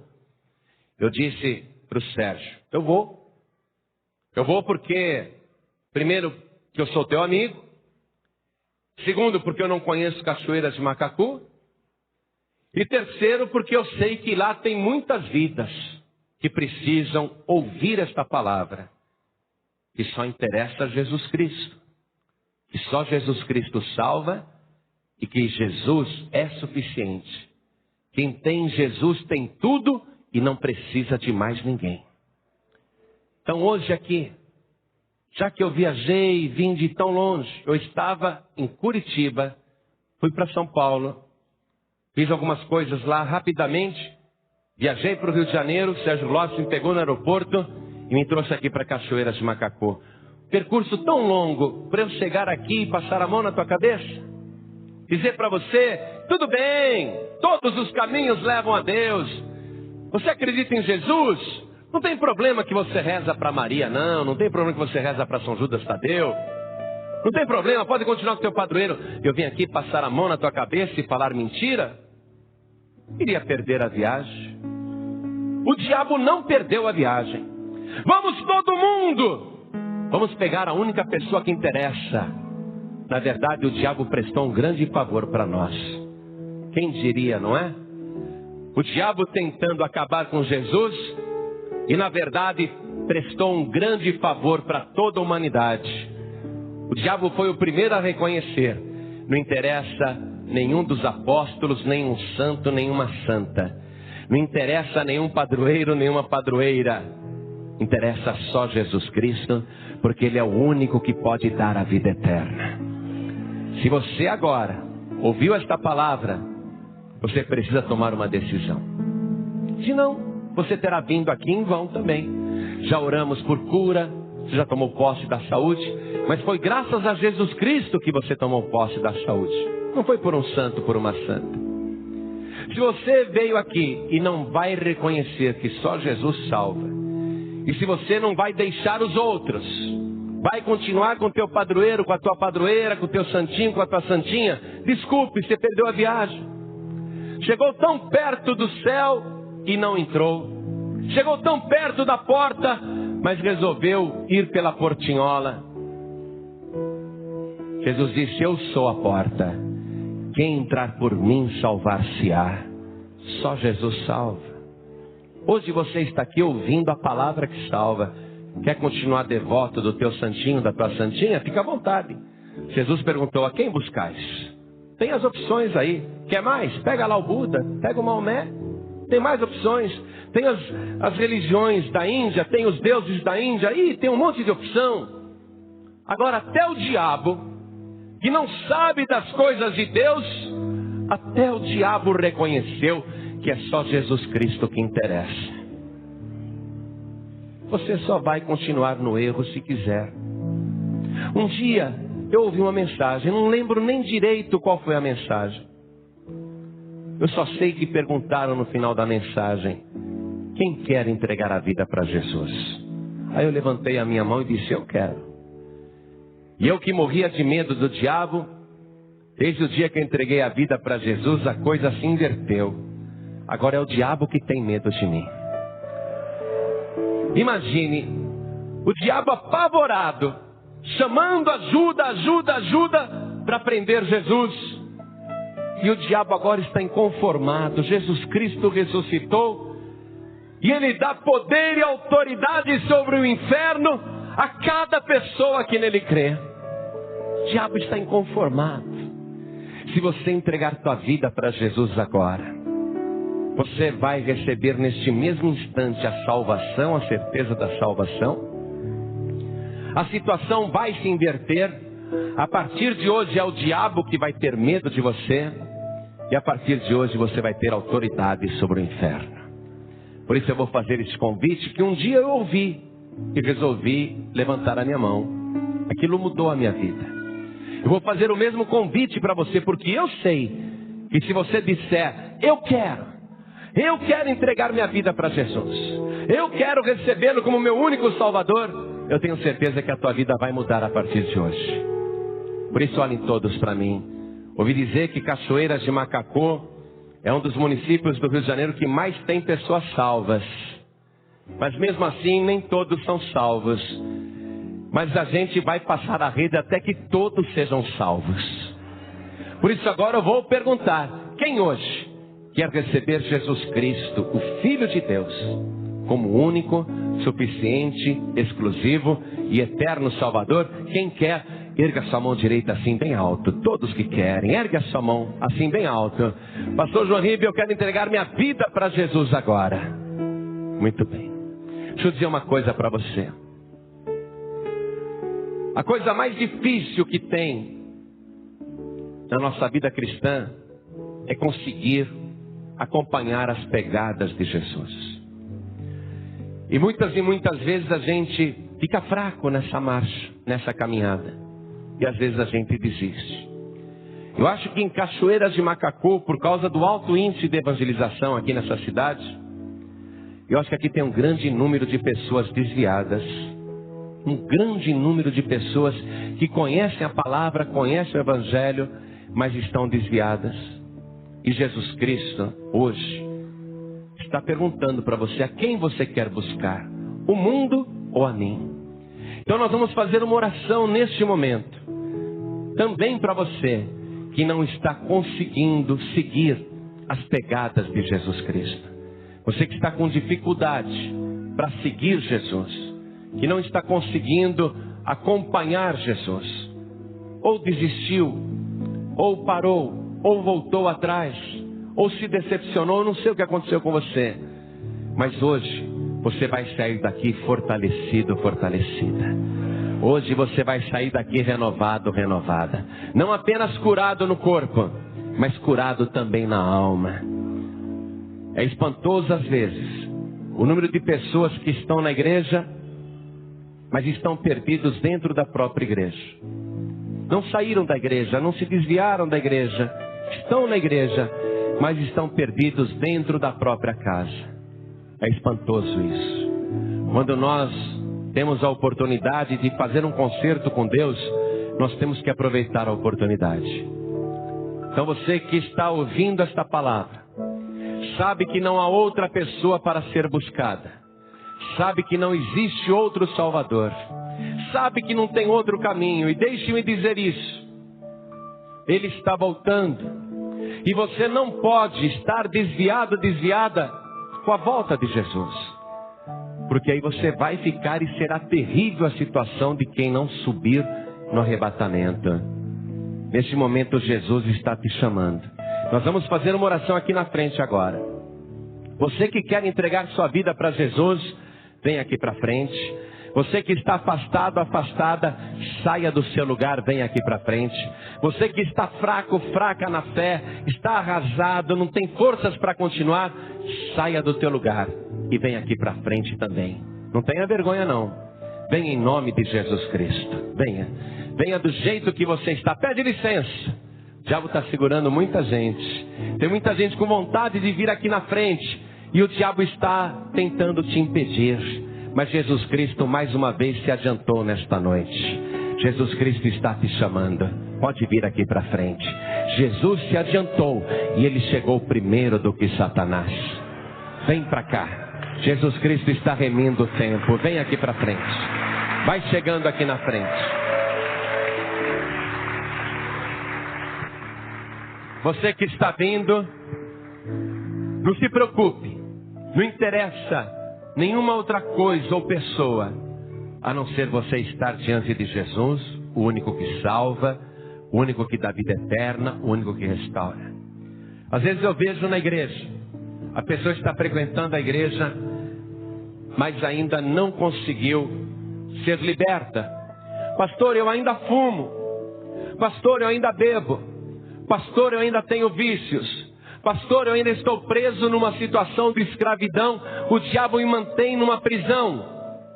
eu disse para o Sérgio: eu vou porque, primeiro, que eu sou teu amigo. Segundo, porque eu não conheço Cachoeiras de Macacu. E terceiro, porque eu sei que lá tem muitas vidas que precisam ouvir esta palavra, que só interessa a Jesus Cristo, que só Jesus Cristo salva e que Jesus é suficiente. Quem tem Jesus tem tudo e não precisa de mais ninguém. Então hoje aqui, já que eu viajei e vim de tão longe, eu estava em Curitiba, fui para São Paulo, fiz algumas coisas lá rapidamente, viajei para o Rio de Janeiro, Sérgio Lopes me pegou no aeroporto e me trouxe aqui para Cachoeiras de Macacu. Percurso tão longo para eu chegar aqui e passar a mão na tua cabeça? Dizer para você: tudo bem, todos os caminhos levam a Deus. Você acredita em Jesus? Não tem problema que você reza para Maria, não tem problema que você reza para São Judas Tadeu. Não tem problema, pode continuar com o teu padroeiro. Eu vim aqui passar a mão na tua cabeça e falar mentira? Iria perder a viagem. O diabo não perdeu a viagem. Vamos todo mundo! Vamos pegar a única pessoa que interessa. Na verdade, o diabo prestou um grande favor para nós. Quem diria, não é? O diabo tentando acabar com Jesus e, na verdade, prestou um grande favor para toda a humanidade. O diabo foi o primeiro a reconhecer: não interessa nenhum dos apóstolos, nenhum santo, nenhuma santa. Não interessa nenhum padroeiro, nenhuma padroeira. Interessa só Jesus Cristo, porque Ele é o único que pode dar a vida eterna. Se você agora ouviu esta palavra, você precisa tomar uma decisão. Senão, você terá vindo aqui em vão também. Já oramos por cura, você já tomou posse da saúde, mas foi graças a Jesus Cristo que você tomou posse da saúde. Não foi por um santo, por uma santa. Se você veio aqui e não vai reconhecer que só Jesus salva, e se você não vai deixar os outros, vai continuar com o teu padroeiro, com a tua padroeira, com o teu santinho, com a tua santinha, desculpe, você perdeu a viagem. Chegou tão perto do céu e não entrou. Chegou tão perto da porta, mas resolveu ir pela portinhola. Jesus disse: eu sou a porta. Quem entrar por mim salvar-se-á. Só Jesus salva. Hoje você está aqui ouvindo a palavra que salva. Quer continuar devoto do teu santinho, da tua santinha? Fica à vontade. Jesus perguntou: a quem buscais? Tem as opções aí. Quer mais? Pega lá o Buda, pega o Maomé. Tem mais opções. Tem as religiões da Índia, tem os deuses da Índia. Aí tem um monte de opção. Agora até o diabo, que não sabe das coisas de Deus, até o diabo reconheceu que é só Jesus Cristo que interessa. Você só vai continuar no erro se quiser. Um dia eu ouvi uma mensagem, não lembro nem direito qual foi a mensagem. Eu só sei que perguntaram no final da mensagem: quem quer entregar a vida para Jesus? Aí eu levantei a minha mão e disse: eu quero. E eu que morria de medo do diabo, desde o dia que eu entreguei a vida para Jesus, a coisa se inverteu. Agora é o diabo que tem medo de mim. Imagine o diabo apavorado, chamando ajuda, ajuda, ajuda, para prender Jesus. E o diabo agora está inconformado. Jesus Cristo ressuscitou. E Ele dá poder e autoridade sobre o inferno a cada pessoa que nele crê. O diabo está inconformado. Se você entregar tua vida para Jesus agora, você vai receber neste mesmo instante a salvação, a certeza da salvação. A situação vai se inverter. A partir de hoje é o diabo que vai ter medo de você. E a partir de hoje você vai ter autoridade sobre o inferno. Por isso eu vou fazer esse convite que um dia eu ouvi e resolvi levantar a minha mão. Aquilo mudou a minha vida. Eu vou fazer o mesmo convite para você, porque eu sei que se você disser, eu quero entregar minha vida para Jesus, eu quero recebê-lo como meu único Salvador, eu tenho certeza que a tua vida vai mudar a partir de hoje. Por isso olhem todos para mim. Ouvi dizer que Cachoeiras de Macacô é um dos municípios do Rio de Janeiro que mais tem pessoas salvas. Mas mesmo assim, nem todos são salvos. Mas a gente vai passar a rede até que todos sejam salvos. Por isso agora eu vou perguntar, quem hoje quer receber Jesus Cristo, o Filho de Deus, como único, suficiente, exclusivo e eterno Salvador? Quem quer? Erga sua mão direita assim bem alto. Todos que querem, erga a sua mão assim bem alto. Pastor João Ribe, eu quero entregar minha vida para Jesus agora. Muito bem. Deixa eu dizer uma coisa para você. A coisa mais difícil que tem na nossa vida cristã é conseguir acompanhar as pegadas de Jesus. E muitas vezes a gente fica fraco nessa marcha, nessa caminhada. E às vezes a gente desiste. Eu acho que em Cachoeiras de Macacô, por causa do alto índice de evangelização aqui nessa cidade, eu acho que aqui tem um grande número de pessoas desviadas. Um grande número de pessoas que conhecem a palavra, conhecem o Evangelho, mas estão desviadas. E Jesus Cristo, hoje, está perguntando para você, a quem você quer buscar? O mundo ou a mim? Então nós vamos fazer uma oração neste momento. Também para você que não está conseguindo seguir as pegadas de Jesus Cristo. Você que está com dificuldade para seguir Jesus. Que não está conseguindo acompanhar Jesus. Ou desistiu, ou parou, ou voltou atrás, ou se decepcionou, não sei o que aconteceu com você. Mas hoje você vai sair daqui fortalecido, fortalecida. Hoje você vai sair daqui renovado, renovada. Não apenas curado no corpo, mas curado também na alma. É espantoso às vezes o número de pessoas que estão na igreja, mas estão perdidos dentro da própria igreja. Não saíram da igreja, não se desviaram da igreja. Estão na igreja, mas estão perdidos dentro da própria casa. É espantoso isso. Quando nós temos a oportunidade de fazer um concerto com Deus, nós temos que aproveitar a oportunidade. Então você que está ouvindo esta palavra, sabe que não há outra pessoa para ser buscada. Sabe que não existe outro Salvador. Sabe que não tem outro caminho. E deixe-me dizer isso. Ele está voltando. E você não pode estar desviado, desviada com a volta de Jesus. Porque aí você vai ficar e será terrível a situação de quem não subir no arrebatamento. Neste momento Jesus está te chamando. Nós vamos fazer uma oração aqui na frente agora. Você que quer entregar sua vida para Jesus, vem aqui para frente. Você que está afastado, afastada, saia do seu lugar, vem aqui para frente. Você que está fraco, fraca na fé, está arrasado, não tem forças para continuar, saia do teu lugar e vem aqui para frente também. Não tenha vergonha não. Venha em nome de Jesus Cristo. Venha. Venha do jeito que você está. Pede licença. O diabo está segurando muita gente. Tem muita gente com vontade de vir aqui na frente. E o diabo está tentando te impedir. Mas Jesus Cristo mais uma vez se adiantou nesta noite. Jesus Cristo está te chamando. Pode vir aqui para frente. Jesus se adiantou e ele chegou primeiro do que Satanás. Vem para cá. Jesus Cristo está remindo o tempo. Vem aqui para frente. Vai chegando aqui na frente. Você que está vindo, não se preocupe. Não interessa nenhuma outra coisa ou pessoa, a não ser você estar diante de Jesus, o único que salva, o único que dá vida eterna, o único que restaura. Às vezes eu vejo na igreja, a pessoa está frequentando a igreja, mas ainda não conseguiu ser liberta. Pastor, eu ainda fumo. Pastor, eu ainda bebo. Pastor, eu ainda tenho vícios. Pastor, eu ainda estou preso numa situação de escravidão. O diabo me mantém numa prisão.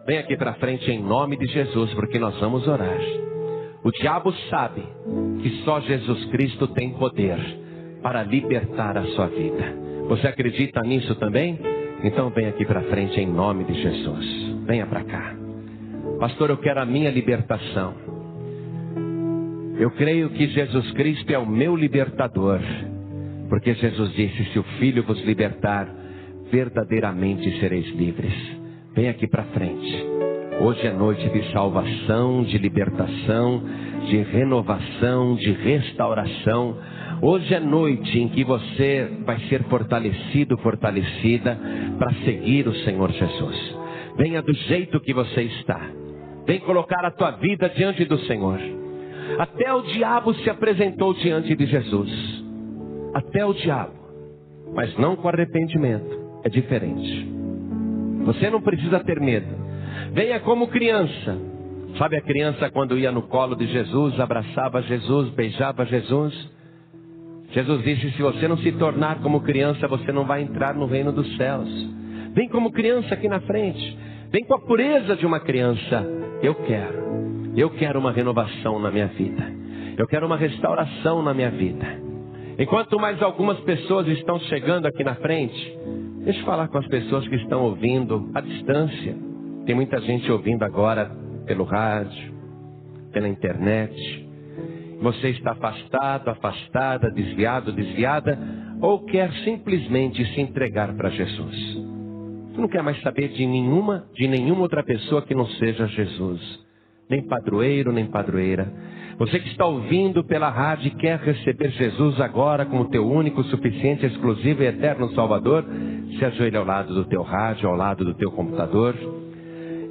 Vem aqui para frente em nome de Jesus, porque nós vamos orar. O diabo sabe que só Jesus Cristo tem poder para libertar a sua vida. Você acredita nisso também? Então vem aqui para frente em nome de Jesus. Venha para cá. Pastor, eu quero a minha libertação. Eu creio que Jesus Cristo é o meu libertador. Porque Jesus disse, se o Filho vos libertar, verdadeiramente sereis livres. Vem aqui para frente. Hoje é noite de salvação, de libertação, de renovação, de restauração. Hoje é noite em que você vai ser fortalecido, fortalecida para seguir o Senhor Jesus. Venha do jeito que você está. Vem colocar a tua vida diante do Senhor. Até o diabo se apresentou diante de Jesus. Até o diabo. Mas não com arrependimento. É diferente. Você não precisa ter medo. Venha como criança. Sabe a criança quando ia no colo de Jesus, abraçava Jesus, beijava Jesus? Jesus disse, se você não se tornar como criança, você não vai entrar no reino dos céus. Vem como criança aqui na frente. Vem com a pureza de uma criança. Eu quero uma renovação na minha vida. Eu quero uma restauração na minha vida. Enquanto mais algumas pessoas estão chegando aqui na frente, deixa eu falar com as pessoas que estão ouvindo à distância. Tem muita gente ouvindo agora pelo rádio, pela internet. Você está afastado, afastada, desviado, desviada, ou quer simplesmente se entregar para Jesus. Você não quer mais saber de nenhuma outra pessoa que não seja Jesus. Nem padroeiro, nem padroeira. Você que está ouvindo pela rádio e quer receber Jesus agora como teu único, suficiente, exclusivo e eterno Salvador, se ajoelhe ao lado do teu rádio, ao lado do teu computador.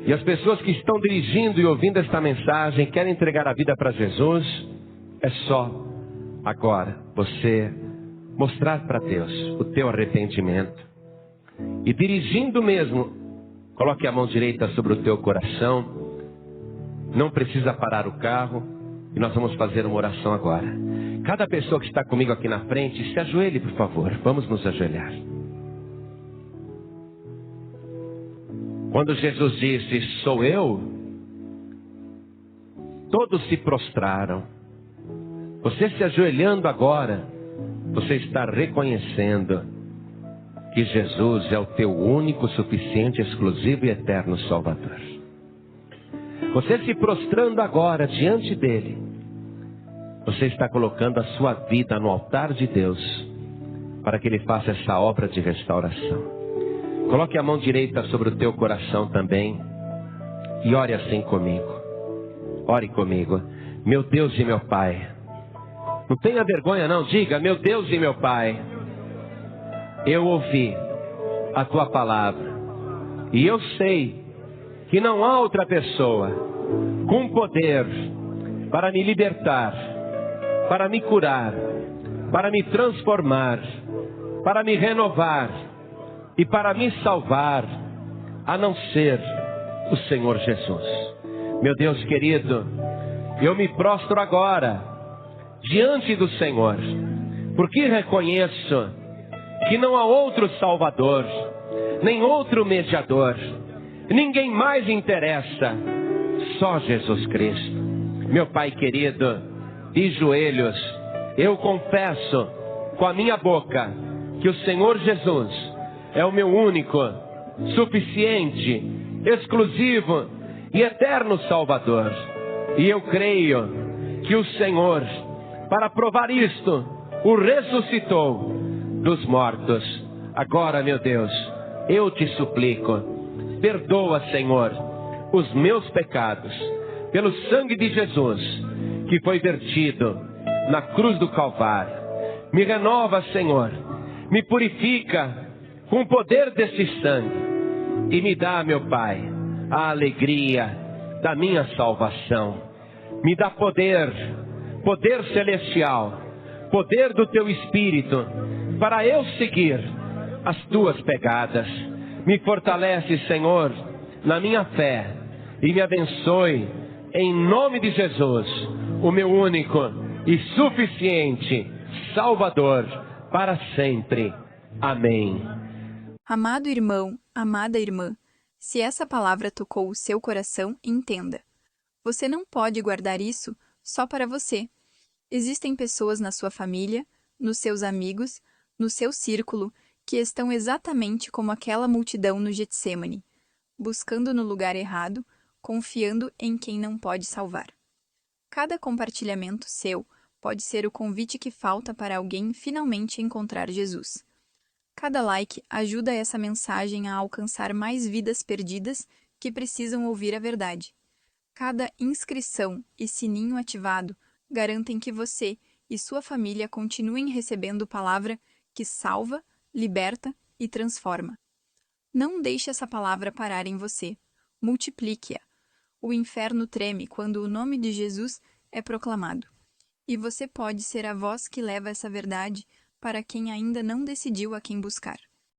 E as pessoas que estão dirigindo e ouvindo esta mensagem, querem entregar a vida para Jesus, é só agora você mostrar para Deus o teu arrependimento. E dirigindo mesmo, coloque a mão direita sobre o teu coração. Não precisa parar o carro. E nós vamos fazer uma oração agora. Cada pessoa que está comigo aqui na frente, se ajoelhe, por favor. Vamos nos ajoelhar. Quando Jesus disse, sou eu, todos se prostraram. Você se ajoelhando agora, você está reconhecendo que Jesus é o teu único, suficiente, exclusivo e eterno Salvador. Você se prostrando agora diante dele, você está colocando a sua vida no altar de Deus, para que ele faça essa obra de restauração. Coloque a mão direita sobre o teu coração também, e ore assim comigo. Ore comigo. Meu Deus e meu Pai. Não tenha vergonha não, diga, meu Deus e meu Pai. Eu ouvi a tua palavra, e eu sei que não há outra pessoa com poder para me libertar, para me curar, para me transformar, para me renovar e para me salvar, a não ser o Senhor Jesus. Meu Deus querido, eu me prostro agora diante do Senhor, porque reconheço que não há outro Salvador, nem outro mediador. Ninguém mais interessa, só Jesus Cristo. Meu Pai querido, de joelhos, eu confesso com a minha boca que o Senhor Jesus é o meu único, suficiente, exclusivo e eterno Salvador. E eu creio que o Senhor, para provar isto, o ressuscitou dos mortos. Agora, meu Deus, eu te suplico, perdoa, Senhor, os meus pecados, pelo sangue de Jesus, que foi vertido na cruz do Calvário. Me renova, Senhor, me purifica com o poder desse sangue, e me dá, meu Pai, a alegria da minha salvação. Me dá poder, poder celestial, poder do Teu Espírito, para eu seguir as Tuas pegadas. Me fortalece, Senhor, na minha fé, e me abençoe, em nome de Jesus, o meu único e suficiente Salvador, para sempre. Amém. Amado irmão, amada irmã, se essa palavra tocou o seu coração, entenda. Você não pode guardar isso só para você. Existem pessoas na sua família, nos seus amigos, no seu círculo, que estão exatamente como aquela multidão no Getsêmani, buscando no lugar errado, confiando em quem não pode salvar. Cada compartilhamento seu pode ser o convite que falta para alguém finalmente encontrar Jesus. Cada like ajuda essa mensagem a alcançar mais vidas perdidas que precisam ouvir a verdade. Cada inscrição e sininho ativado garantem que você e sua família continuem recebendo palavra que salva, liberta e transforma. Não deixe essa palavra parar em você. Multiplique-a. O inferno treme quando o nome de Jesus é proclamado. E você pode ser a voz que leva essa verdade para quem ainda não decidiu a quem buscar.